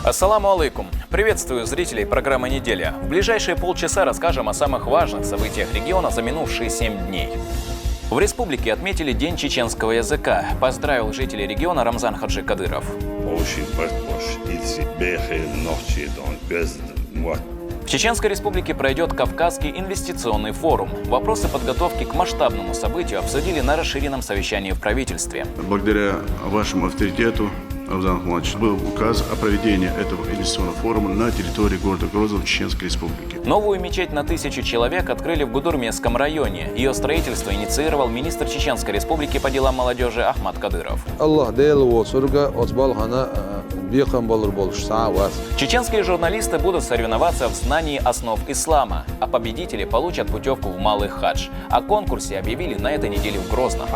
Ассаламу алейкум! Приветствую зрителей программы «Неделя». В ближайшие полчаса расскажем о самых важных событиях региона за минувшие 7 дней. В республике отметили День чеченского языка. Поздравил жителей региона Рамзан Хаджи Кадыров. В Чеченской республике пройдет Кавказский инвестиционный форум. Вопросы подготовки к масштабному событию обсудили на расширенном совещании в правительстве. Благодаря вашему авторитету, Рамзан Ахмадович, был указ о проведении этого инвестиционного форума на территории города Грозного Чеченской республики. Новую мечеть на 1000 человек открыли в Гудурмесском районе. Ее строительство инициировал министр Чеченской республики по делам молодежи Ахмад Кадыров. Чеченские журналисты будут соревноваться в знании основ ислама, а победители получат путевку в Малый Хадж. О конкурсе объявили на этой неделе в Грозном.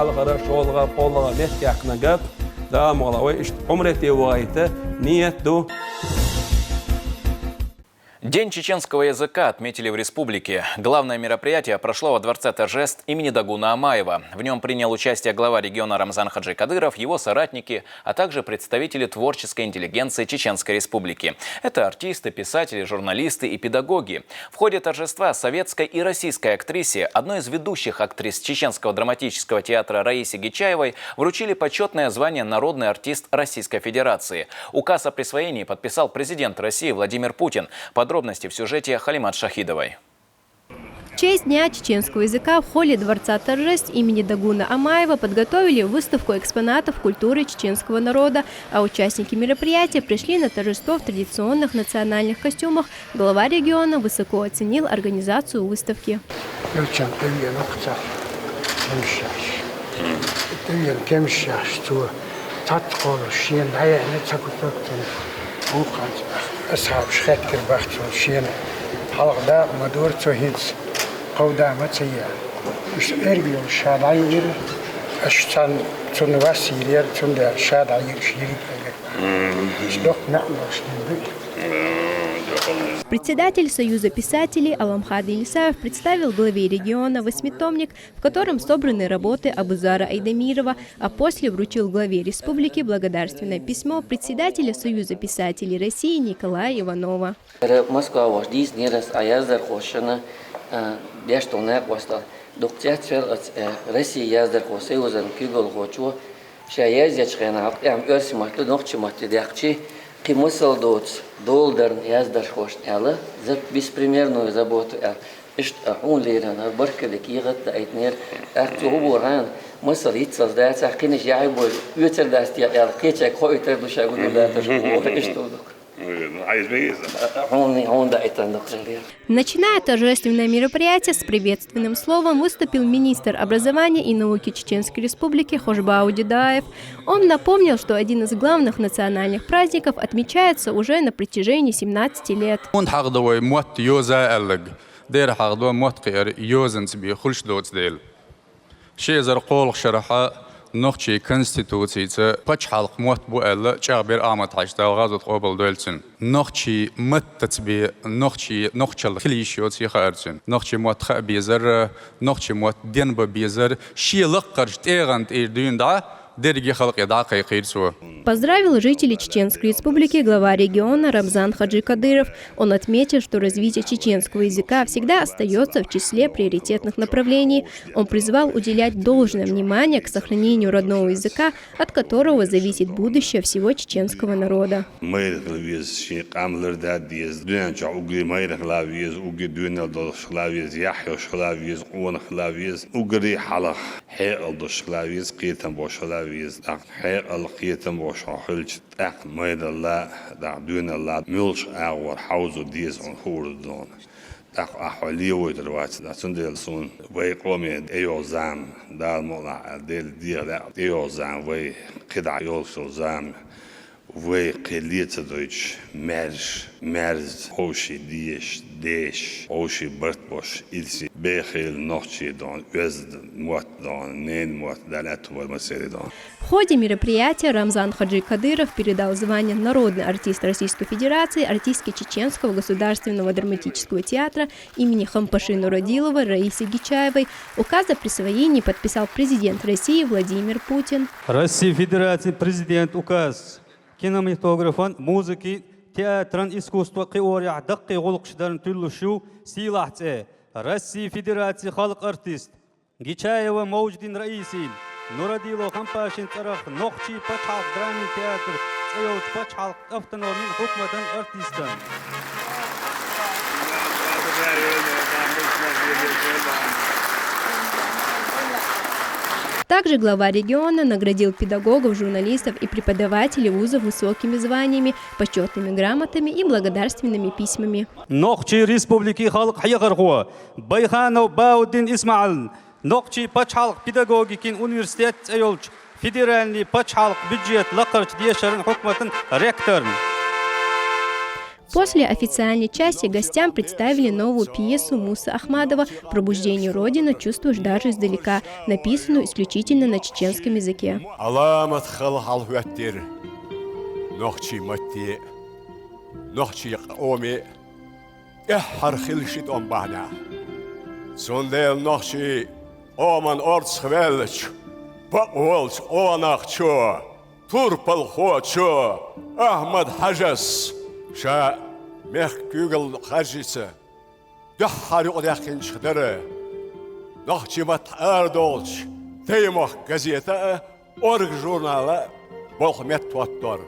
День чеченского языка отметили в республике. Главное мероприятие прошло во Дворце торжеств имени Дагуна Амаева. В нем принял участие глава региона Рамзан Хаджи Кадыров, его соратники, а также представители творческой интеллигенции Чеченской республики. Это артисты, писатели, журналисты и педагоги. В ходе торжества советской и российской актрисе, одной из ведущих актрис Чеченского драматического театра Раисе Гичаевой, вручили почетное звание «Народный артист Российской Федерации». Указ о присвоении подписал президент России Владимир Путин. Подробности в сюжете Халимат Шахидовой. В честь Дня чеченского языка в холле Дворца торжеств имени Дагуна Амаева подготовили выставку экспонатов культуры чеченского народа, а участники мероприятия пришли на торжество в традиционных национальных костюмах. Глава региона высоко оценил организацию выставки. أصحاب شخات كرباخت وشين حلق دا مدور توهيدز قودا متيا مش إرجل شادعير أشتان تنواسير تند شادعير شيرك مش دوك نعمل شنبي. Председатель Союза писателей Аламхад Елисаев представил главе региона восьмитомник, в котором собраны работы Абузара Айдамирова, а после вручил главе республики благодарственное письмо председателя Союза писателей России Николая Иванова. Смысл доллар яздар хош эле за беспримерную заботу он леран баркалик ягат айтнер актубуран мысл итсаздат сахкиниш яйбу үтердаст я кечек хойтер душа гудаташ Начиная торжественное мероприятие с приветственным словом выступил министр образования и науки Чеченской республики Хожбау Дедаев. Он напомнил, что один из главных национальных праздников отмечается уже на протяжении 17 лет. نخشي كونستيتوسية بتشحلق موت بقلة شعبير عامة حشتا وغازت قبل دولتين نخشي متتبي نخشي كليشيوت سيخارتين نخشي موت خبيزر نخشي موت دينب بيزر شي لقرج تيغانت إيردين دا Поздравил жителей Чеченской республики глава региона Рамзан Хаджи Кадыров. Он отметил, что развитие чеченского языка всегда остается в числе приоритетных направлений. Он призвал уделять должное внимание к сохранению родного языка, от которого зависит будущее всего чеченского народа. حق القيتم وشاحلش أق ميد الله دعدون الله ملش أغور حوزو ديز عن خوردون أق أحوالي ويتروات دعسون سون ويقومي أيوزام دال مولا ديل ديال أيوزام وي قدع يولسو زام وي قليت دويتش مرز هوشي ديش هوشي برتبوش إلسي بخيل نوشي دون وزد موت دون نين موت دالات والمسيري دون. В ходе мероприятия Рамзан Хаджи Кадыров передал звание «Народный артист Российской Федерации» артистке Чеченского государственного драматического театра имени Хампаши Нуродилова Раисе Гичаевой. Указ о присвоении подписал президент России Владимир Путин. Российской Федерации президент указ кинематографан, музыки, театрын искусство қиория даққи ғолықшыдарын түрлішу силахце Россия Федерации халық артист Гичаева Мауждин Раисин Нурадило Хампашин Царах Нохчи Пачхалк Драмин театр Цейлч Пачхалк автономин хукмадан артистан. Также глава региона наградил педагогов, журналистов и преподавателей вузов высокими званиями, почетными грамотами и благодарственными письмами. Нохчи Республики Халк Хайгархуа, Байханов Баудин Исмаил, Нохчи Пачхалк педагогикин университет Цейлч, федеральный Пачхалк бюджет Лакарч Дешарин Хукматан ректор. После официальной части гостям представили новую пьесу Мусы Ахмадова «Пробуждение Родины. Чувствуешь даже издалека», написанную исключительно на чеченском языке. شا مخ كوغل خرجيسه دحاري قداخين شخدره نخشي متاردولش تيمخ газета орг журнала болхмет توتر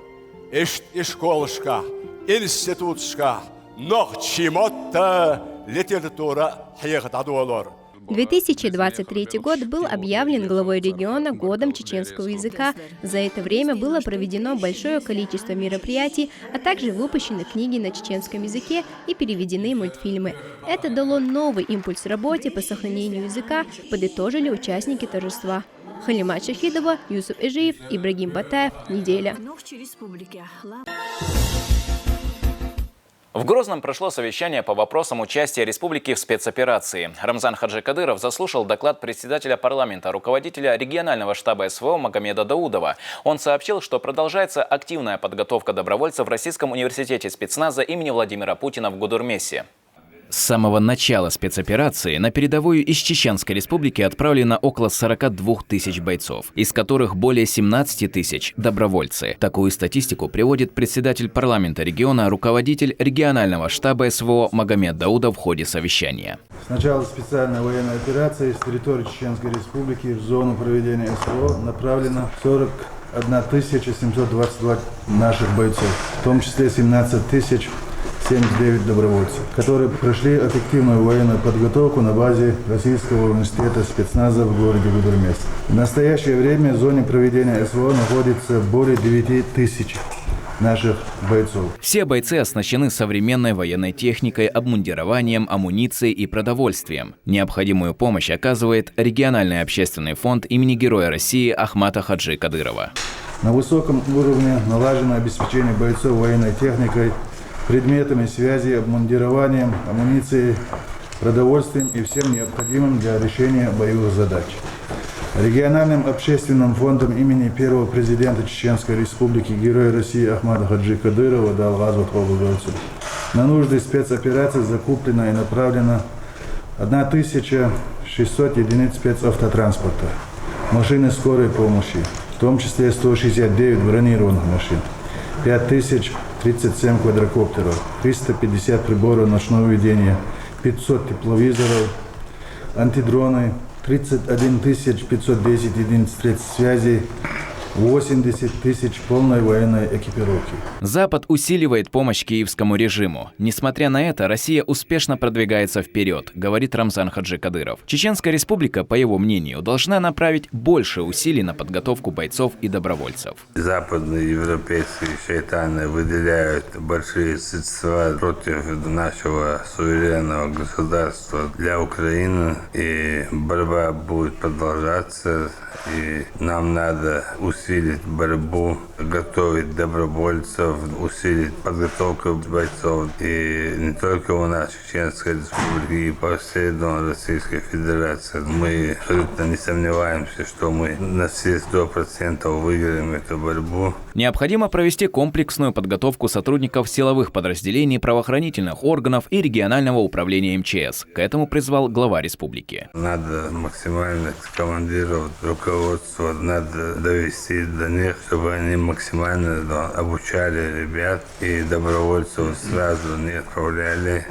ишколышка институтшка нохчи матта литература хиягдадолор. 2023 год был объявлен главой региона годом чеченского языка. За это время было проведено большое количество мероприятий, а также выпущены книги на чеченском языке и переведены мультфильмы. Это дало новый импульс работе по сохранению языка, подытожили участники торжества. Халимат Шахидова, Юсуф Эжиев, Ибрагим Батаев. Неделя. В Грозном прошло совещание по вопросам участия республики в спецоперации. Рамзан Хаджи Кадыров заслушал доклад председателя парламента, руководителя регионального штаба СВО Магомеда Даудова. Он сообщил, что продолжается активная подготовка добровольцев в Российском университете спецназа имени Владимира Путина в Гудурмесе. С самого начала спецоперации на передовую из Чеченской республики отправлено около 42 тысяч бойцов, из которых более 17 тысяч – добровольцы. Такую статистику приводит председатель парламента региона, руководитель регионального штаба СВО Магомед Даудов в ходе совещания. С начала специальной военной операции с территории Чеченской республики в зону проведения СВО направлено 41 722 наших бойцов, в том числе 17 079 добровольцев, которые прошли эффективную военную подготовку на базе Российского университета спецназа в городе Гудурмес. В настоящее время в зоне проведения СВО находится более 9 тысяч наших бойцов. Все бойцы оснащены современной военной техникой, обмундированием, амуницией и продовольствием. Необходимую помощь оказывает региональный общественный фонд имени Героя России Ахмата Хаджи Кадырова. На высоком уровне налажено обеспечение бойцов военной техникой, предметами связи, обмундированием, амуницией, продовольствием и всем необходимым для решения боевых задач. Региональным общественным фондом имени первого президента Чеченской республики Героя России Ахмата Хаджи Кадырова на нужды спецоперации закуплено и направлено 1600 единиц спецавтотранспорта, машины скорой помощи, в том числе 169 бронированных машин, 5037 квадрокоптеров, 350 приборов ночного видения, 500 тепловизоров, антидроны, 31 510 единиц средств связи, 80 тысяч полной военной экипировки. Запад усиливает помощь киевскому режиму. Несмотря на это, Россия успешно продвигается вперед, говорит Рамзан Хаджи Кадыров. Чеченская республика, по его мнению, должна направить больше усилий на подготовку бойцов и добровольцев. Западные европейские шайтаны выделяют большие средства против нашего суверенного государства для Украины, и борьба будет продолжаться, и нам надо усилить борьбу, готовить добровольцев, усилить подготовку бойцов. И не только у нас, в Чеченской республике, и по всей Российской Федерации. Мы абсолютно не сомневаемся, что мы на все 100% выиграем эту борьбу. Необходимо провести комплексную подготовку сотрудников силовых подразделений, правоохранительных органов и регионального управления МЧС. К этому призвал глава республики. Надо максимально скомандировать руководство, надо довести просить для них, чтобы они максимально обучали ребят и добровольцев сразу не отправляли.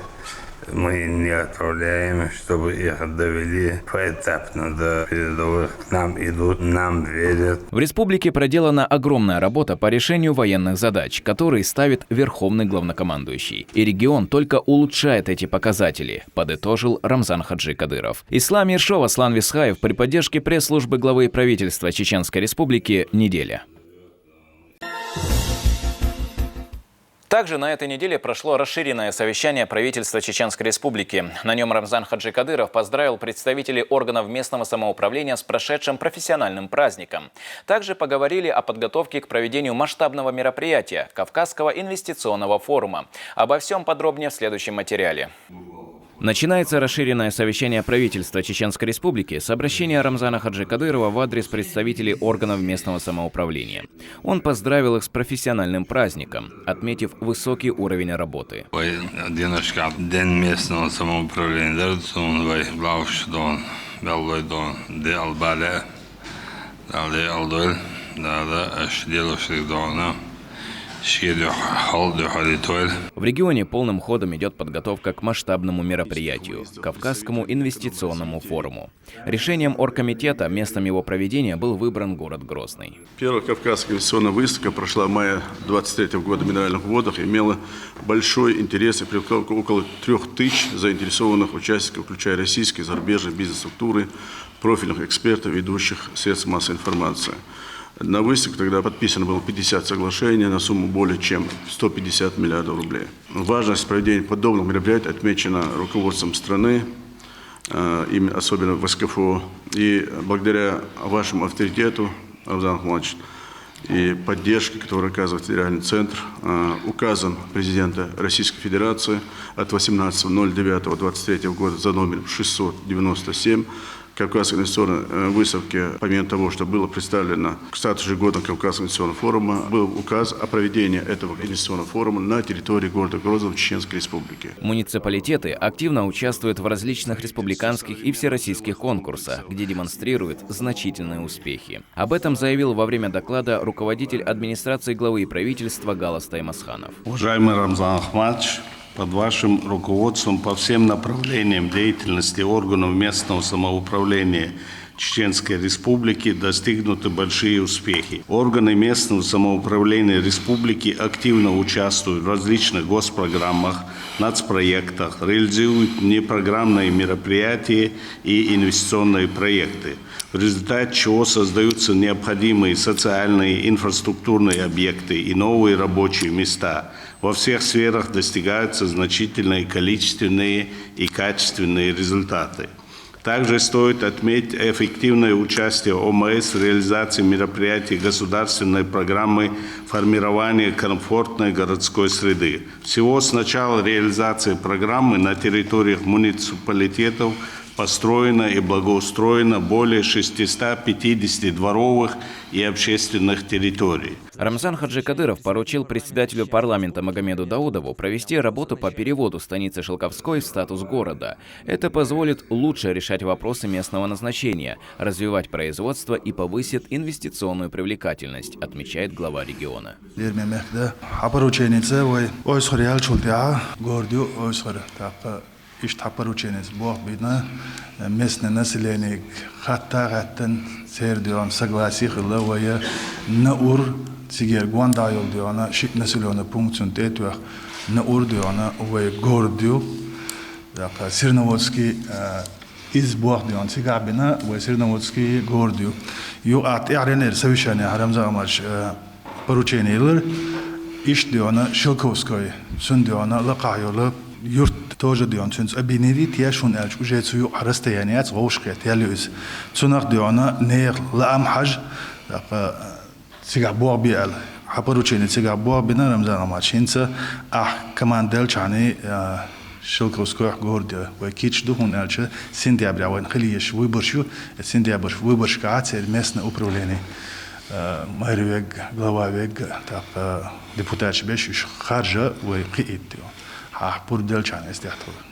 Мы не отправляем, чтобы их довели поэтапно до передовых. К нам идут, нам верят. В республике проделана огромная работа по решению военных задач, которые ставит верховный главнокомандующий. И регион только улучшает эти показатели, подытожил Рамзан Хаджи Кадыров. Ислам Ершов, Аслан Висхаев при поддержке пресс-службы главы правительства Чеченской Республики «Неделя». Также на этой неделе прошло расширенное совещание правительства Чеченской Республики. На нем Рамзан Хаджи Кадыров поздравил представителей органов местного самоуправления с прошедшим профессиональным праздником. Также поговорили о подготовке к проведению масштабного мероприятия – Кавказского инвестиционного форума. Обо всем подробнее в следующем материале. Начинается расширенное совещание правительства Чеченской Республики с обращения Рамзана Хаджи Кадырова в адрес представителей органов местного самоуправления. Он поздравил их с профессиональным праздником, отметив высокий уровень работы. День местного самоуправления. В регионе полным ходом идет подготовка к масштабному мероприятию – Кавказскому инвестиционному форуму. Решением оргкомитета местом его проведения был выбран город Грозный. Первая Кавказская инвестиционная выставка прошла в мае 2023 года в Минеральных водах и имела большой интерес и привлекла около 3000 заинтересованных участников, включая российские, зарубежные бизнес-структуры, профильных экспертов, ведущих средств массовой информации. На выставке тогда подписано было 50 соглашений на сумму более чем 150 миллиардов рублей. Важность проведения подобных мероприятий отмечена руководством страны, особенно в СКФО. И благодаря вашему авторитету, Рамзан Ахмадович, и поддержке, которую оказывает Федеральный центр, указом президента Российской Федерации от 18.09.23 года за номером 697, Кавказской инвестиционной выставки, помимо того, что было представлено к статусу ежегодного Кавказского инвестиционного форума, был указ о проведении этого инвестиционного форума на территории города Грозного Чеченской Республики. Муниципалитеты активно участвуют в различных республиканских и всероссийских конкурсах, где демонстрируют значительные успехи. Об этом заявил во время доклада руководитель администрации главы правительства Галас Таймасханов. Уважаемый Рамзан Ахмадович, под вашим руководством по всем направлениям деятельности органов местного самоуправления Чеченской Республики достигнуты большие успехи. Органы местного самоуправления Республики активно участвуют в различных госпрограммах, нацпроектах, реализуют непрограммные мероприятия и инвестиционные проекты, в результате чего создаются необходимые социальные инфраструктурные объекты и новые рабочие места. Во всех сферах достигаются значительные количественные и качественные результаты. Также стоит отметить эффективное участие ОМС в реализации мероприятий государственной программы формирования комфортной городской среды. Всего с начала реализации программы на территориях муниципалитетов построено и благоустроено более 650 дворовых и общественных территорий. Рамзан Хаджи Кадыров поручил председателю парламента Магомеду Даудову провести работу по переводу станицы Шелковской в статус города. Это позволит лучше решать вопросы местного назначения, развивать производство и повысит инвестиционную привлекательность, отмечает глава региона. Поручение Бог видно, местное население хаттагаттен сердион согласихло наур сигер гуандайол диона шик населенный пунктун тетуах наур диона ой гордю Сирноводский из Бог дион сигабина ой Сирноводский гордю ю ат яренер совещание Рамзан Ахмадович поручение иш диона Шелковской сын диона лакайолы юрт тоже дион цунс абинери тяшун элч уже цую арастаяният гошкет ялюс цунах диона нер лам хаж сигабор биал хапоручение сигабор бина Рамзан Ахмадович командел чани Шелковской городе в кич духун элч сентября вон хлиеш выборшу сентябрь выборшка местное управление мэрвег глававег депутат беш харжа в киит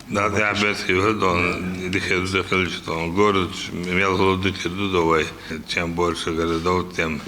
Да, я без его дихер город имел холодный давай. Чем больше городов, тем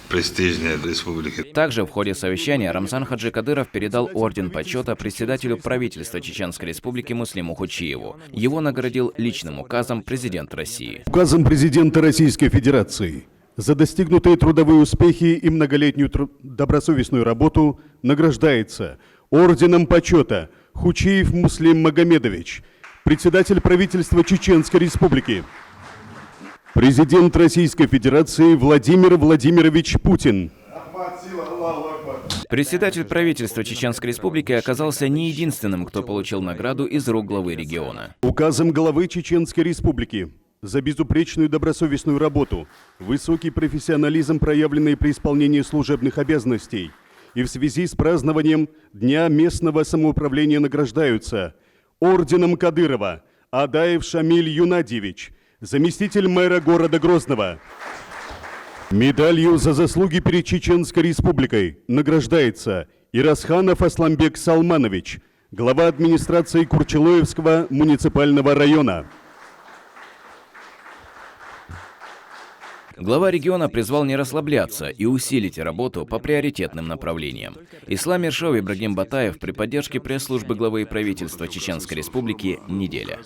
престижной республики. Также в ходе совещания Рамзан Хаджи Кадыров передал орден почета председателю правительства Чеченской Республики Муслиму Хучиеву. Его наградил личным указом президент России. Указом президента Российской Федерации за достигнутые трудовые успехи и многолетнюю добросовестную работу награждается орденом почета Хучиев Муслим Магомедович, председатель правительства Чеченской Республики, президент Российской Федерации Владимир Владимирович Путин. Председатель правительства Чеченской Республики оказался не единственным, кто получил награду из рук главы региона. Указом главы Чеченской Республики за безупречную добросовестную работу, высокий профессионализм, проявленный при исполнении служебных обязанностей, и в связи с празднованием Дня местного самоуправления награждаются орденом Кадырова Адаев Шамиль Юнадьевич, заместитель мэра города Грозного. Медалью за заслуги перед Чеченской Республикой награждается Ирасханов Асламбек Салманович, глава администрации Курчелоевского муниципального района. Глава региона призвал не расслабляться и усилить работу по приоритетным направлениям. Ислам Ершов и Ибрагим Батаев при поддержке пресс-службы главы правительства Чеченской Республики «Неделя».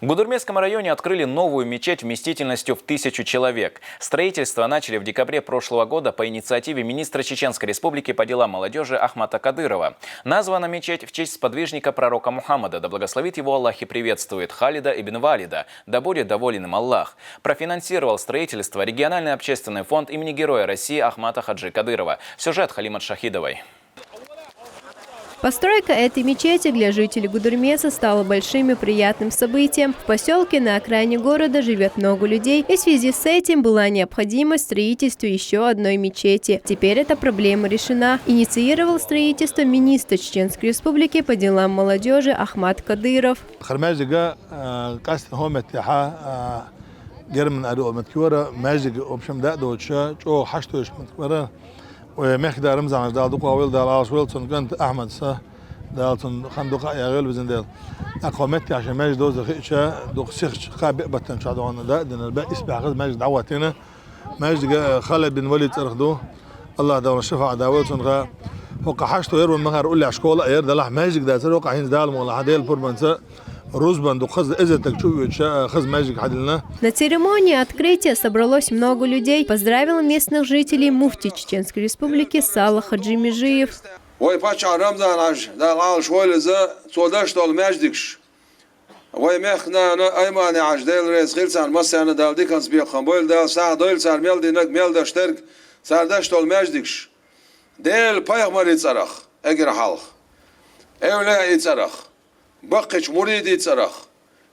В Гудурмесском районе открыли новую мечеть вместительностью в 1000 человек. Строительство начали в декабре прошлого года по инициативе министра Чеченской Республики по делам молодежи Ахмата Кадырова. Названа мечеть в честь сподвижника пророка Мухаммада, да благословит его Аллах и приветствует, Халида ибн Валида, да будет доволен им Аллах. Профинансировал строительство региональный общественный фонд имени Героя России Ахмата Хаджи Кадырова. Сюжет Халимат Шахидовой. Постройка этой мечети для жителей Гудурмеса стала большим и приятным событием. В поселке на окраине города живет много людей, и в связи с этим была необходимость строительства еще одной мечети. Теперь эта проблема решена. Инициировал строительство министр Чеченской Республики по делам молодежи Ахмат Кадыров. ومخدا رمزان دال دقوا ويل دال عاص ويلسون كنت أحمد سا دالتون خندق يا غير بزندال أقامتي عشان ماجد دوز خيشة دوق سيخش قاب بتن شادوانا ده دنا الباقي اسمع غز ماجد دعوتنا ماجد خالد بن وليد ترخدو الله دور الشفاعة داويلسون غا وقع حشتو يروي مهر قول لي عشكولا ير دلح ماجد ده سر وقع هين دال ولا عديل بربنسا На церемонии открытия собралось много людей. Поздравил местных жителей муфти Чеченской Республики Салах Хаджи Межиев. بقش مريدي تصرخ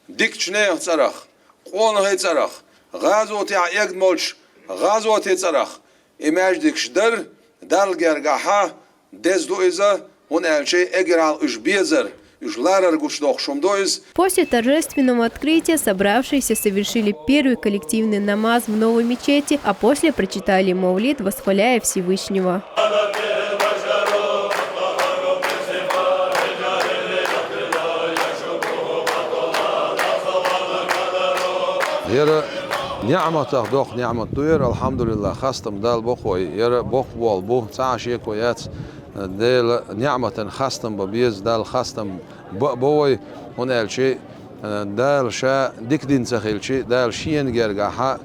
ديك شنيه تصرخ قونه تصرخ غازوتي يقد مولش غازوتي تصرخ إماج ديك شدر دال جرجحة دزدو إذا هون ألشي أجرال إش بيزر إش لارر قش دوخ شمدويز. После торжественного открытия собравшиеся совершили первый коллективный намаз в новой мечети, а после прочитали маулид, восхваляя Всевышнего. يرى نعمة تخدق نعمة طير الحمد لله خستم دال بخوي يرى بخ بول بو تعشي كويات دال نعمة خستم ببيز دال خستم بوي هنا الشيء دال شا ديك دين سخيل شيء دال شين جرجحة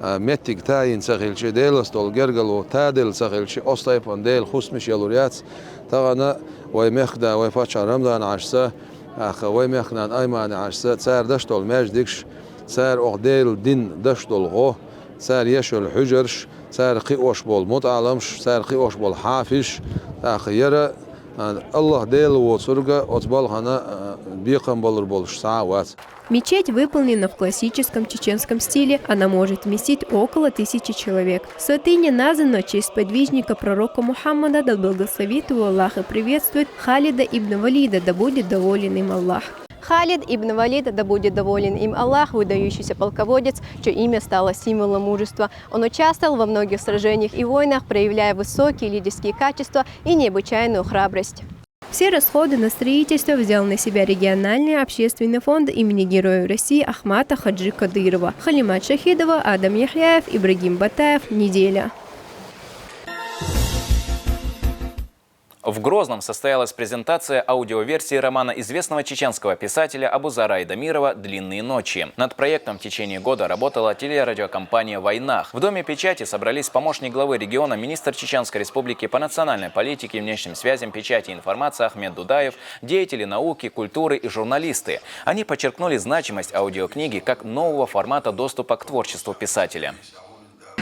متك تاين سخيل شيء دال استول جرجلو تادل سخيل شيء أستيبان دال خصمش يلوريات تغنا ويمخدا ويفتش رمضان عشسة أخ ويمخنا أيمان عشسة صار دشتول ماج ديكش صار أغديل دين دشتول غو صار يشول حجرش صار قيوش بول متعلمش صار قيوش بول حافش أخيرا الله ديل وصرقة أتبال هنا بيقم بولر بولش ساعات. Мечеть выполнена в классическом чеченском стиле. Она может вместить около 1000 человек. Святыня названа в честь подвижника пророка Мухаммада, да благословит его Аллах и приветствует, Халида ибн Валида, да будет доволен им Аллах. Халид ибн Валид, да будет доволен им Аллах, выдающийся полководец, чье имя стало символом мужества. Он участвовал во многих сражениях и войнах, проявляя высокие лидерские качества и необычайную храбрость. В Все расходы на строительство взял на себя региональный общественный фонд имени Героя России Ахмата Хаджи Кадырова. Халимат Шахидова, Адам Яхяев, Ибрагим Батаев. Неделя. В Грозном состоялась презентация аудиоверсии романа известного чеченского писателя Абузара Айдамирова «Длинные ночи». Над проектом в течение года работала телерадиокомпания «Войнах». В Доме печати собрались помощник главы региона, министр Чеченской республики по национальной политике, внешним связям, печати и информации Ахмед Дудаев, деятели науки, культуры и журналисты. Они подчеркнули значимость аудиокниги как нового формата доступа к творчеству писателя.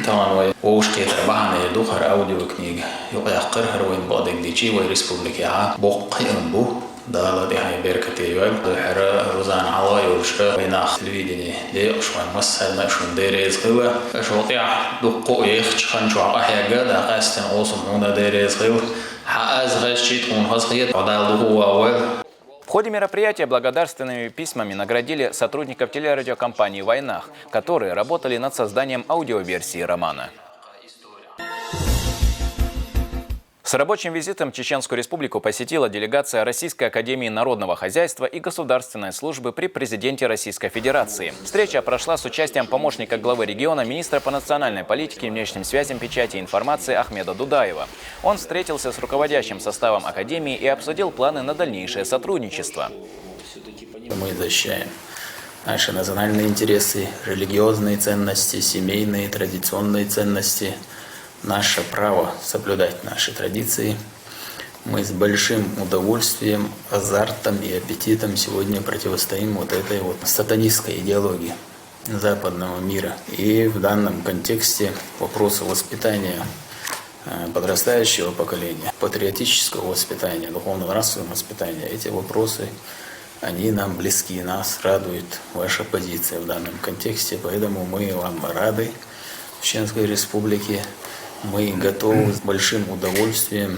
طبعا ووشكي تربحنا يدوخر أوديو كنيج يقع قرهر وين بعض ديجي ويرسبوبليكي ها بوقي أنبو دالا دي هاي بيركتي يوال حرا روزان علاي وشرا ويناخ تلويدني لي أشوان مسهل نشون ديريز غوا أشوطيع دقو يخش خنشو عقاحيا قادا قاستن أوصم هنا ديريز غوا حقاز غيش تون هزغيت عدال دقو أول. В ходе мероприятия благодарственными письмами наградили сотрудников телерадиокомпании «Войнах», которые работали над созданием аудиоверсии романа. С рабочим визитом Чеченскую республику посетила делегация Российской академии народного хозяйства и государственной службы при президенте Российской Федерации. Встреча прошла с участием помощника главы региона, министра по национальной политике, внешним связям, печати и информации Ахмеда Дудаева. Он встретился с руководящим составом академии и обсудил планы на дальнейшее сотрудничество. Мы защищаем наши национальные интересы, религиозные ценности, семейные, традиционные ценности. Наше право соблюдать наши традиции. Мы с большим удовольствием, азартом и аппетитом сегодня противостоим вот этой вот сатанистской идеологии западного мира. И в данном контексте вопросы воспитания подрастающего поколения, патриотического воспитания, духовно-нравственного воспитания, эти вопросы, они нам близки, нас радует ваша позиция в данном контексте. Поэтому мы вам рады в Чеченской Республике. Мы готовы с большим удовольствием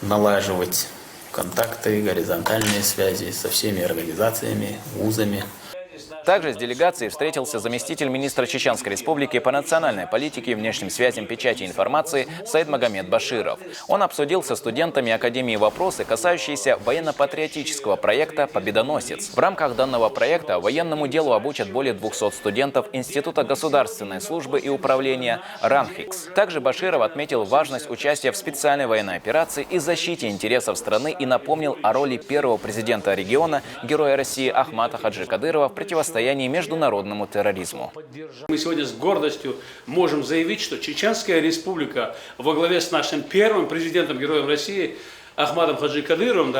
налаживать контакты, горизонтальные связи со всеми организациями, вузами. Также с делегацией встретился заместитель министра Чеченской республики по национальной политике, внешним связям, печати и информации Саид Магомед Баширов. Он обсудил со студентами Академии вопросы, касающиеся военно-патриотического проекта «Победоносец». В рамках данного проекта военному делу обучат более 200 студентов Института государственной службы и управления РАНХИКС. Также Баширов отметил важность участия в специальной военной операции и защите интересов страны и напомнил о роли первого президента региона, Героя России Ахмата Хаджи Кадырова в противостоянии международному терроризму. Мы сегодня с гордостью можем заявить, что Чеченская республика во главе с нашим первым президентом, Героем России Ахматом Хаджи Кадыровым,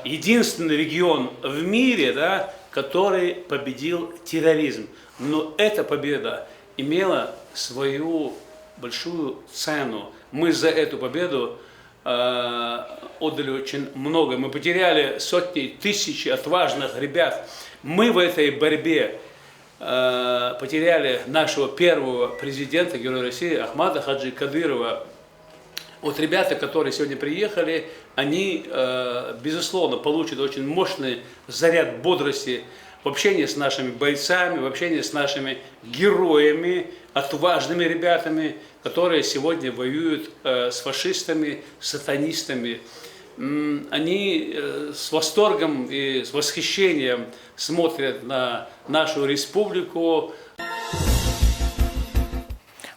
единственный регион в мире, который победил терроризм. Но эта победа имела свою большую цену. Мы за эту победу отдали очень много. Мы потеряли сотни, тысячи отважных ребят. Мы в этой борьбе потеряли нашего первого президента, Героя России Ахмата Хаджи Кадырова. Вот ребята, которые сегодня приехали, они, безусловно, получат очень мощный заряд бодрости в общении с нашими бойцами, в общении с нашими героями, отважными ребятами, которые сегодня воюют с фашистами, сатанистами. Они с восторгом и с восхищением смотрят на нашу республику.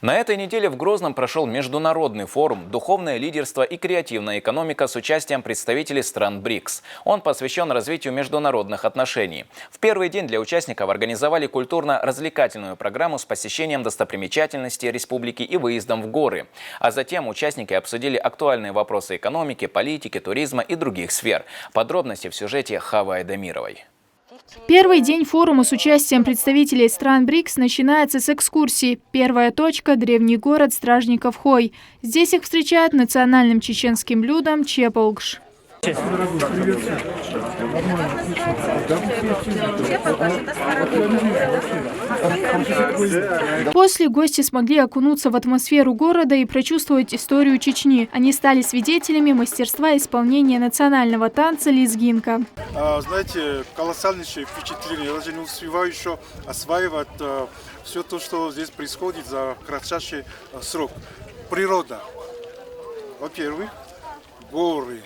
На этой неделе в Грозном прошел международный форум «Духовное лидерство и креативная экономика» с участием представителей стран БРИКС. Он посвящен развитию международных отношений. В первый день для участников организовали культурно-развлекательную программу с посещением достопримечательностей республики и выездом в горы. А затем участники обсудили актуальные вопросы экономики, политики, туризма и других сфер. Подробности в сюжете Хавы Айдамировой. Первый день форума с участием представителей стран БРИКС начинается с экскурсии. Первая точка – древний город Стражников Хой. Здесь их встречают национальным чеченским блюдом чеполгш. После гости смогли окунуться в атмосферу города и прочувствовать историю Чечни. Они стали свидетелями мастерства исполнения национального танца лезгинка. Знаете, колоссальнейшее впечатление. Я даже не успеваю еще осваивать все то, что здесь происходит за кратчайший срок. Природа, во-первых. горы.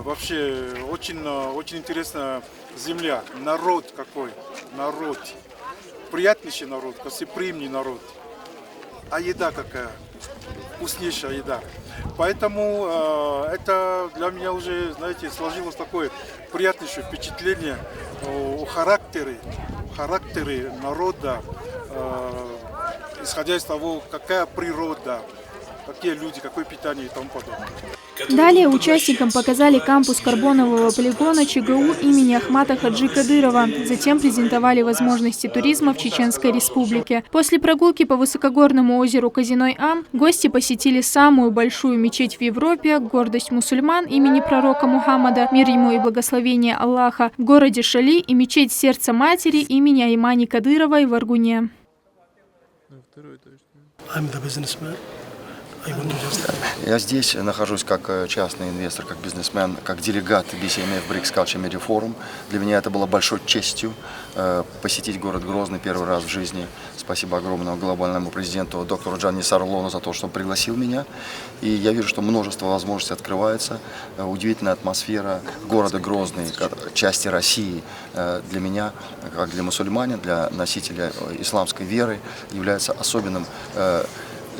Вообще очень интересная земля. Народ какой, народ. Приятнейший народ, гостеприимный народ. А еда какая? Вкуснейшая еда. Поэтому это для меня уже, знаете, сложилось такое приятнейшее впечатление о характере народа, исходя из того, какая природа, какие люди, какое питание и тому подобное. Далее участникам показали кампус карбонового полигона ЧГУ имени Ахмата Хаджи Кадырова. Затем презентовали возможности туризма в Чеченской Республике. После прогулки по высокогорному озеру Козиной-Ам гости посетили самую большую мечеть в Европе, гордость мусульман имени пророка Мухаммада, мир ему и благословение Аллаха, в городе Шали и мечеть Сердца Матери имени Аймани Кадыровой в Аргуне. Я здесь нахожусь как частный инвестор, как бизнесмен, как делегат BCMF BRICS Culture Media Forum. Для меня это было большой честью посетить город Грозный первый раз в жизни. Спасибо огромному глобальному президенту доктору Джанни Сарлону за то, что он пригласил меня. И я вижу, что множество возможностей открывается. Удивительная атмосфера города Грозный, части России для меня, как для мусульманина, для носителя исламской веры, является особенным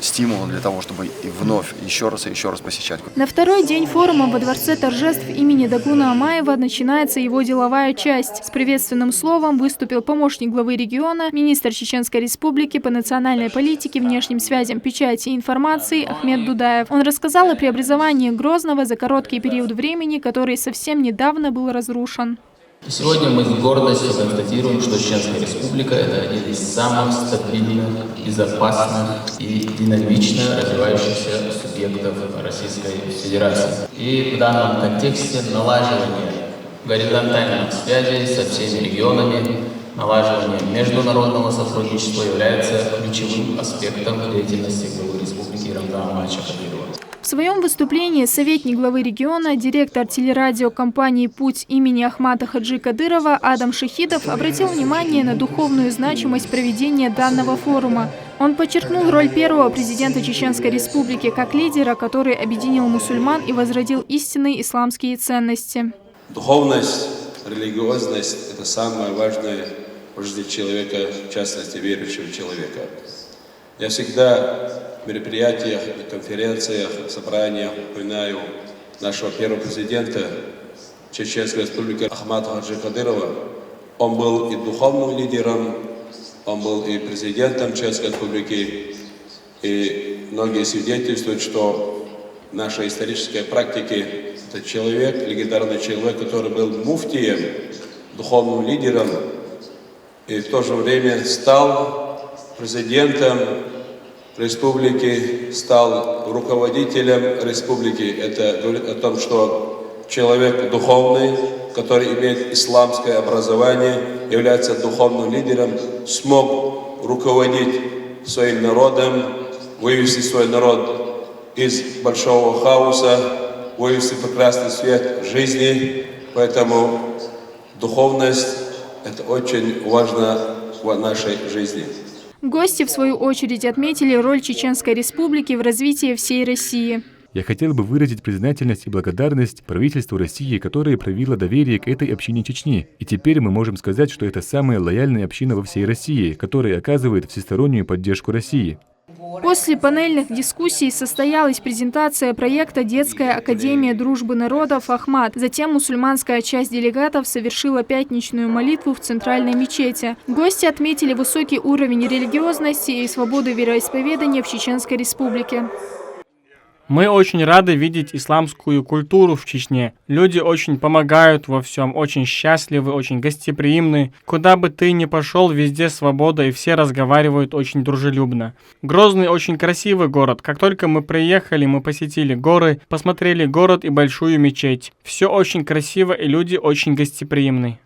стимулом для того, чтобы и вновь еще раз посещать. На второй день форума во Дворце торжеств имени Дагуна Амаева начинается его деловая часть. С приветственным словом выступил помощник главы региона, министр Чеченской Республики по национальной политике, внешним связям, печати и информации Ахмед Дудаев. Он рассказал о преобразовании Грозного за короткий период времени, который совсем недавно был разрушен. Сегодня мы с гордостью констатируем, что Чеченская Республика – это один из самых стабильных, безопасных и динамично развивающихся субъектов Российской Федерации. И в данном контексте налаживание горизонтальных связей со всеми регионами, налаживание международного сотрудничества является ключевым аспектом деятельности главы Республики Рамзана Амаевича Кадырова. В своем выступлении советник главы региона, директор телерадиокомпании «Путь» имени Ахмата Хаджи Кадырова Адам Шахидов обратил внимание на духовную значимость проведения данного форума. Он подчеркнул роль первого президента Чеченской Республики как лидера, который объединил мусульман и возродил истинные исламские ценности. Духовность, религиозность – это самое важное в жизни человека, в частности верующего человека. Я всегда в мероприятиях, конференциях, собраниях упоминаю нашего первого президента Чеченской Республики Ахмата Хаджи Кадырова. Он был и духовным лидером, он был и президентом Чеченской Республики. И многие свидетельствуют, что в нашей исторической практике это человек, легендарный человек, который был муфтием, духовным лидером, и в то же время стал президентом республики, стал руководителем республики. Это говорит о том, что человек духовный, который имеет исламское образование, является духовным лидером, смог руководить своим народом, вывести свой народ из большого хаоса, вывести в прекрасный свет жизни. Поэтому духовность – это очень важно в нашей жизни. Гости, в свою очередь, отметили роль Чеченской Республики в развитии всей России. Я хотел бы выразить признательность и благодарность правительству России, которое проявило доверие к этой общине Чечни. И теперь мы можем сказать, что это самая лояльная община во всей России, которая оказывает всестороннюю поддержку России. После панельных дискуссий состоялась презентация проекта «Детская академия дружбы народов Ахмат». Затем мусульманская часть делегатов совершила пятничную молитву в центральной мечети. Гости отметили высокий уровень религиозности и свободы вероисповедания в Чеченской Республике. Мы очень рады видеть исламскую культуру в Чечне. Люди очень помогают во всем, очень счастливы, очень гостеприимны. Куда бы ты ни пошел, везде свобода, и все разговаривают очень дружелюбно. Грозный очень красивый город. Как только мы приехали, мы посетили горы, посмотрели город и большую мечеть. Все очень красиво, и люди очень гостеприимны.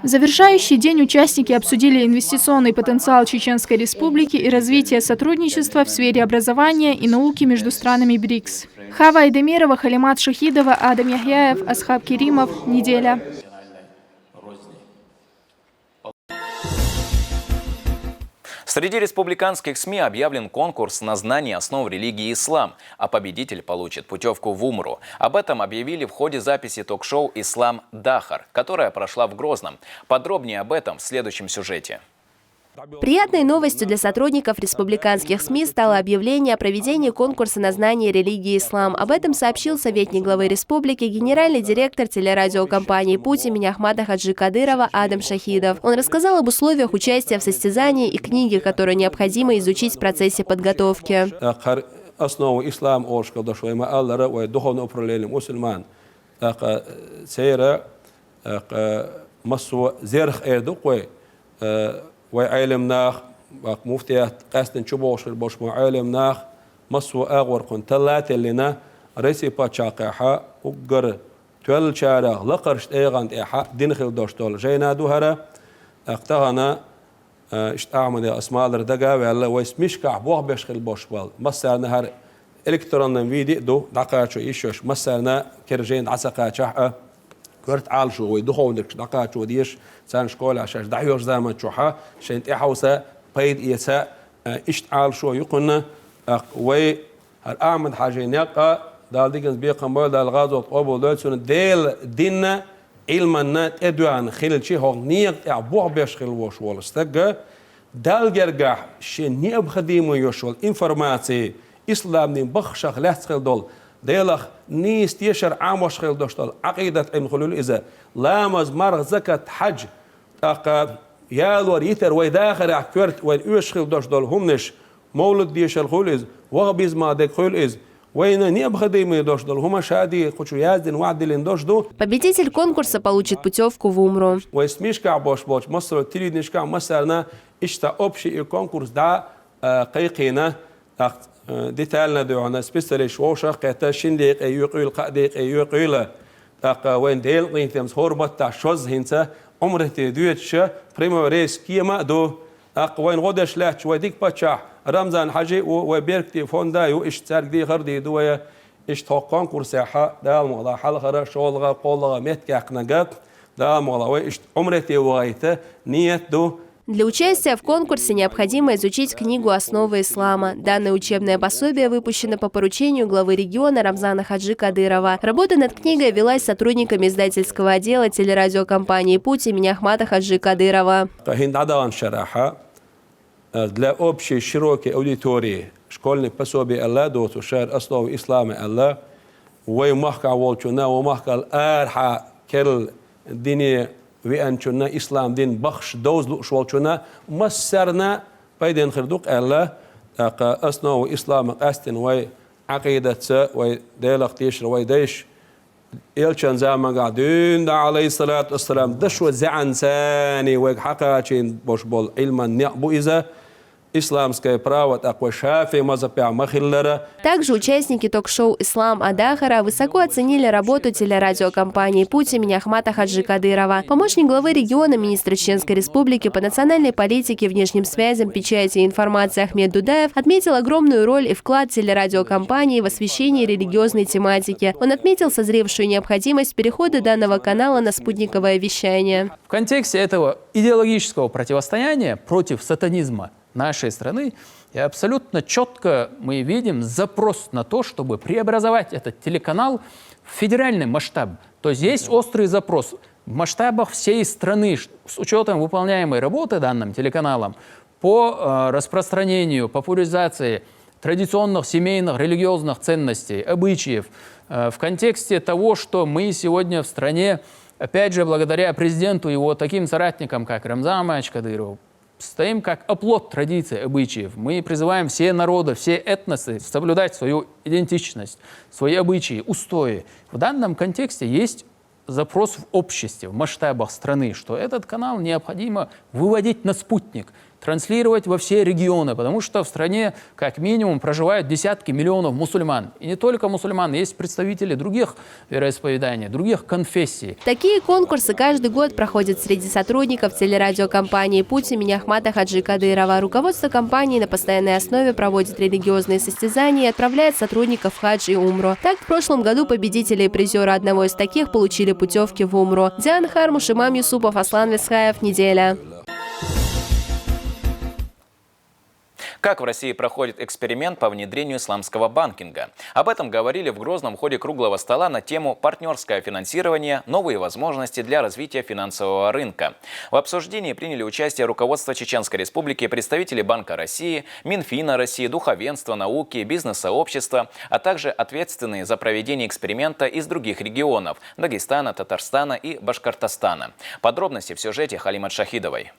В завершающий день участники обсудили инвестиционный потенциал Чеченской Республики и развитие сотрудничества в сфере образования и науки между странами БРИКС. Хава Айдемирова, Халимат Шахидова, Адам Яхьяев, Асхаб Керимов. Неделя. Среди республиканских СМИ объявлен конкурс на знание основ религии ислам, а победитель получит путевку в Умру. Об этом объявили в ходе записи ток-шоу «Ислам Дахар», которая прошла в Грозном. Подробнее об этом в следующем сюжете. Приятной новостью для сотрудников республиканских СМИ стало объявление о проведении конкурса на знание религии ислам. Об этом сообщил советник главы республики, генеральный директор телерадиокомпании «Путь» имени Ахмата Хаджи Кадырова Адам Шахидов. Он рассказал об условиях участия в состязании и книге, которую необходимо изучить в процессе подготовки. Основу ислам духовное управление мусульман. وعلمناخ مفتيات قاستن شبوش البوش وعلمناخ مصو أغور كن تلات لنا رئيسي باتشاقيحا وقر تول شارع لقرشت ايغان ايحا دينخل دوشتول جينا دوهرا اقتغنا اشتعمل اسماء الردقا وعلا ويسمشكع بوغ بيشخل بوش بال مسارنا هر الكترون فيديو دو دقاچو ايشوش مسارنا كرجين عسقاچا كرت عالشو ويدخونك دقاچو ديش سان شكول عشاش دعيوش زمان شوحا شنت احوسا بيد يسا اشتعال شو يقولنا وي الأعمد حاجين يقع دال ديكنز بيقام دال غازو طوبو دولسون ديل دينا علمنا تدوان خلال شي هو نيق اعبوع بيش خلال وش والستقى دال جرقح شي نيب خديمو يوشول انفرماتي اسلام نين بخشخ لحتخل دول ديلخ نيس تيشر عاموش خيل دوشتال عقيدة ابن خلول إذا لامز مرغ زكاة حج تاقا يالور يتر ويداخر عكورت وين اوش خيل دوشتال همنش مولد ديشر خول إذ وغبيز ما ديك خول إذ وين نيب خديمي دوشتال هما شادي خشو يازدن وعدلين دوشدو. Победитель конкурса получит путевку в Умру. ويسميشكع بوش بوش مصر تريد نشكع مصرنا اشتا أبشي الكونكورس دا قيقينا ديتالنا دوعنا سبيسريش ووشا قيتا شنديق يقيل قاديق يقيل تاقا وين ديل قينتمس هوربت تاع شوز هنسا عمره تدويتش بريمو ريس كيما دو تاقا وين غدش لاتش وديك باتشاح رمضان حاجي وبيركتي فوندا يو اش تارك دي غردي دويا اش توقان كورساحا دال مغلا حلغرا شولغا قولغا متكاقنقات دال مغلا ويش عمره تيوغايتا نيت دو. Для участия в конкурсе необходимо изучить книгу «Основы ислама». Данное учебное пособие выпущено по поручению главы региона Рамзана Хаджи Кадырова. Работа над книгой велась сотрудниками издательского отдела телерадиокомпании «Путь» имени Ахмата Хаджи Кадырова. Для общей широкой аудитории школьное пособие «Алла» дот ушар «Основы ислама Алла» ويمحك عوالشنا ومحك الأرحى كل الدنيا وأن شنا إسلام دين بخش دوز لشوالشنا مسرنا بيدين خردوق الله أصنع إسلام أستن وي عقيدة وي ديلق تيشر وي ديش إلشان زمان قاعدين عليه الصلاة والسلام دشوا زعن ثاني وي حقاچين بوش بول علما نعبو إذا исламское право такой шафи мазапя махиллера. Также участники ток-шоу «Ислам Дахара» высоко оценили работу телерадиокомпании «Путь» имени Ахмата Хаджи Кадырова. Помощник главы региона, министра Чеченской Республики по национальной политике, внешним связям, печати и информации Ахмед Дудаев отметил огромную роль и вклад телерадиокомпании в освещении религиозной тематики. Он отметил созревшую необходимость перехода данного канала на спутниковое вещание. В контексте этого идеологического противостояния против сатанизма нашей страны, и абсолютно четко мы видим запрос на то, чтобы преобразовать этот телеканал в федеральный масштаб. То есть есть острый запрос в масштабах всей страны с учетом выполняемой работы данным телеканалом по распространению, популяризации традиционных семейных религиозных ценностей, обычаев, в контексте того, что мы сегодня в стране, опять же, благодаря президенту и его таким соратникам, как Рамзану Кадырову, стоим как оплот традиций, обычаев. Мы призываем все народы, все этносы соблюдать свою идентичность, свои обычаи, устои. В данном контексте есть запрос в обществе, в масштабах страны, что этот канал необходимо выводить на спутник, транслировать во все регионы, потому что в стране как минимум проживают десятки миллионов мусульман. И не только мусульман, есть представители других вероисповеданий, других конфессий. Такие конкурсы каждый год проходят среди сотрудников телерадиокомпании «Путь» имени Ахмата Хаджи Кадырова. Руководство компании на постоянной основе проводит религиозные состязания и отправляет сотрудников в хадж и умру. Так, в прошлом году победители и призеры одного из таких получили путевки в умру. Диана Хармуш, Имам Юсупов, Аслан Висхаев. Неделя. Как в России проходит эксперимент по внедрению исламского банкинга? Об этом говорили в Грозном в ходе круглого стола на тему «Партнерское финансирование. Новые возможности для развития финансового рынка». В обсуждении приняли участие руководство Чеченской Республики, представители Банка России, Минфина России, духовенства, науки, бизнес-сообщества, а также ответственные за проведение эксперимента из других регионов – Дагестана, Татарстана и Башкортостана. Подробности в сюжете Халимат Шахидовой.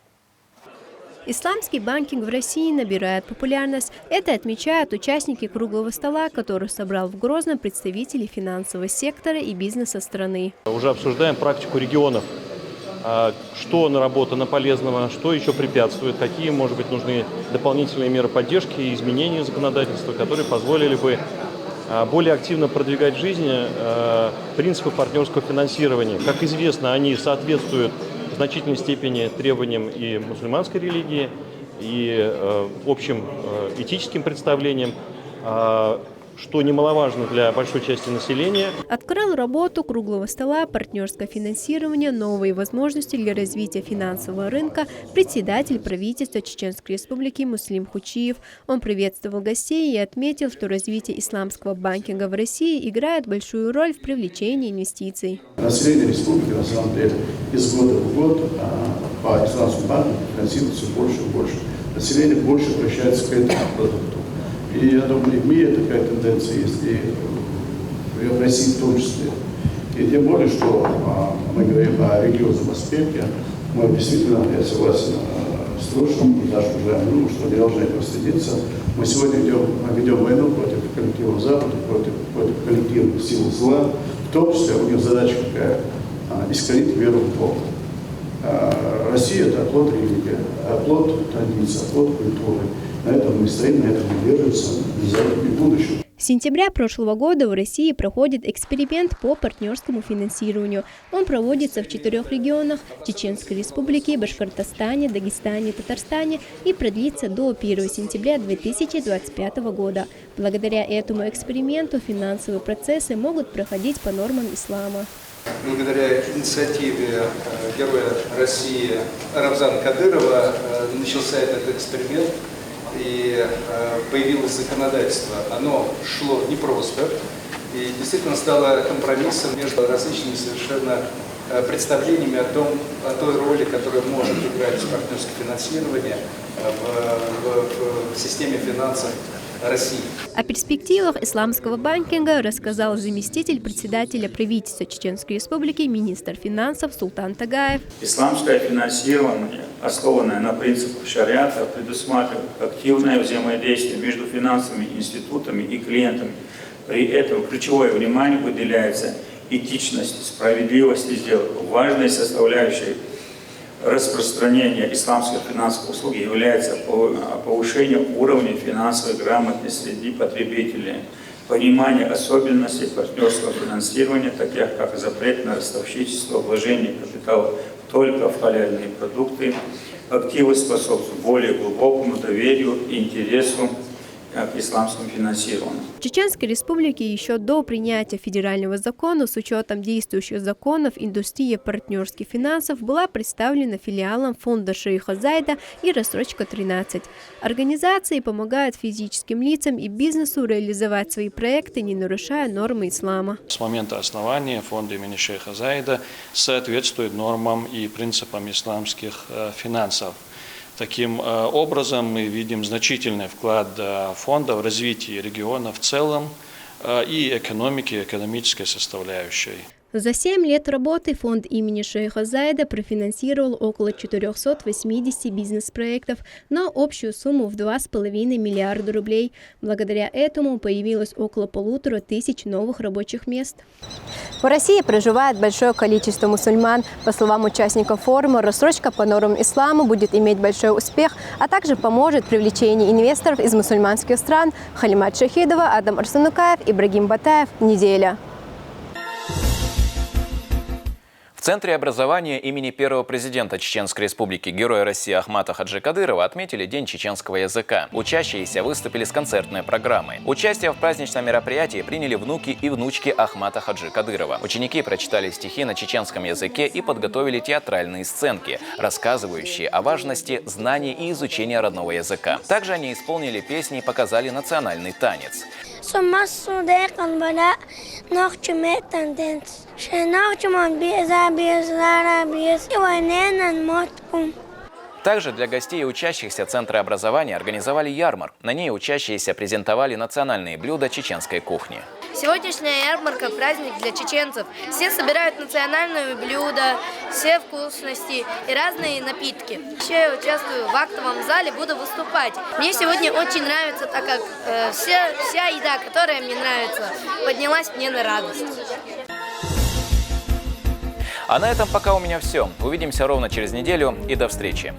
Исламский банкинг в России набирает популярность. Это отмечают участники круглого стола, который собрал в Грозном представителей финансового сектора и бизнеса страны. Уже обсуждаем практику регионов. Что наработано полезного, что еще препятствует, какие, может быть, нужны дополнительные меры поддержки и изменения законодательства, которые позволили бы более активно продвигать в жизни принципы партнерского финансирования. Как известно, они соответствуют в значительной степени требованиям и мусульманской религии, и общим этическим представлениям, что немаловажно для большой части населения. Открыл работу круглого стола «Партнерское финансирование. Новые возможности для развития финансового рынка» председатель правительства Чеченской Республики Муслим Хучиев. Он приветствовал гостей и отметил, что развитие исламского банкинга в России играет большую роль в привлечении инвестиций. Население республики, на самом деле, из года в год по исламскому банку финансируется больше и больше. Население больше обращается к этому продукту. И я думаю, в мире такая тенденция есть, и в России в том числе. И тем более, что мы говорим о религиозном аспекте, мы действительно, я согласен с Трошем, даже уважаемым, что не должны этого стыдиться. Мы сегодня ведем войну против коллектива Запада, против коллективных сил зла, в том числе у них задача какая? Искорить веру в Бога. Россия – это оплот религии, оплот традиции, оплот культуры. На этом мы стоим, на этом мы держимся, за будущее. С сентября прошлого года в России проходит эксперимент по партнерскому финансированию. Он проводится в 4 регионах – Чеченской Республике, Башкортостане, Дагестане, Татарстане и продлится до 1 сентября 2025 года. Благодаря этому эксперименту финансовые процессы могут проходить по нормам ислама. Благодаря инициативе героя России Рамзана Кадырова начался этот эксперимент. И появилось законодательство. Оно шло непросто и действительно стало компромиссом между различными совершенно представлениями о той роли, которую может играть партнерское финансирование в системе финансов России. О перспективах исламского банкинга рассказал заместитель председателя правительства Чеченской Республики, министр финансов Султан Тагаев. Исламское финансирование, основанное на принципах шариата, предусматривает активное взаимодействие между финансовыми институтами и клиентами. При этом ключевое внимание уделяется этичности, справедливости сделок. Важной составляющей распространения исламской финансовой услуги является повышение уровня финансовой грамотности среди потребителей, понимание особенностей партнерского финансирования, таких как запрет на ростовщичество, вложение капитала только в халяльные продукты. Активы способствуют более глубокому доверию и интересу к исламскому финансированию. В Чеченской Республике еще до принятия федерального закона с учетом действующих законов индустрия партнерских финансов была представлена филиалом фонда шейха Зайда и рассрочка 13. Организации помогают физическим лицам и бизнесу реализовать свои проекты, не нарушая нормы ислама. С момента основания фонда имени шейха Зайда соответствует нормам и принципам исламских финансов. Таким образом, мы видим значительный вклад фонда в развитие региона в целом и экономики, экономической составляющей. За 7 лет работы фонд имени шейха Зайда профинансировал около 480 бизнес-проектов на общую сумму в 2,5 миллиарда рублей. Благодаря этому появилось около 1500 новых рабочих мест. В России проживает большое количество мусульман. По словам участников форума, рассрочка по нормам ислама будет иметь большой успех, а также поможет привлечению инвесторов из мусульманских стран. Халимат Шахидова, Адам Арсанукаев, Ибрагим Батаев. Неделя. В Центре образования имени первого президента Чеченской Республики, Героя России Ахмата Хаджи Кадырова отметили День чеченского языка. Учащиеся выступили с концертной программой. Участие в праздничном мероприятии приняли внуки и внучки Ахмата Хаджи Кадырова. Ученики прочитали стихи на чеченском языке и подготовили театральные сценки, рассказывающие о важности знаний и изучения родного языка. Также они исполнили песни и показали национальный танец. Также для гостей и учащихся Центра образования организовали ярмарку. На ней учащиеся презентовали национальные блюда чеченской кухни. Сегодняшняя ярмарка – праздник для чеченцев. Все собирают национальные блюда, все вкусности и разные напитки. Еще я участвую в актовом зале, буду выступать. Мне сегодня очень нравится, так как вся еда, которая мне нравится, поднялась мне на радость. А на этом пока у меня все. Увидимся ровно через неделю и до встречи.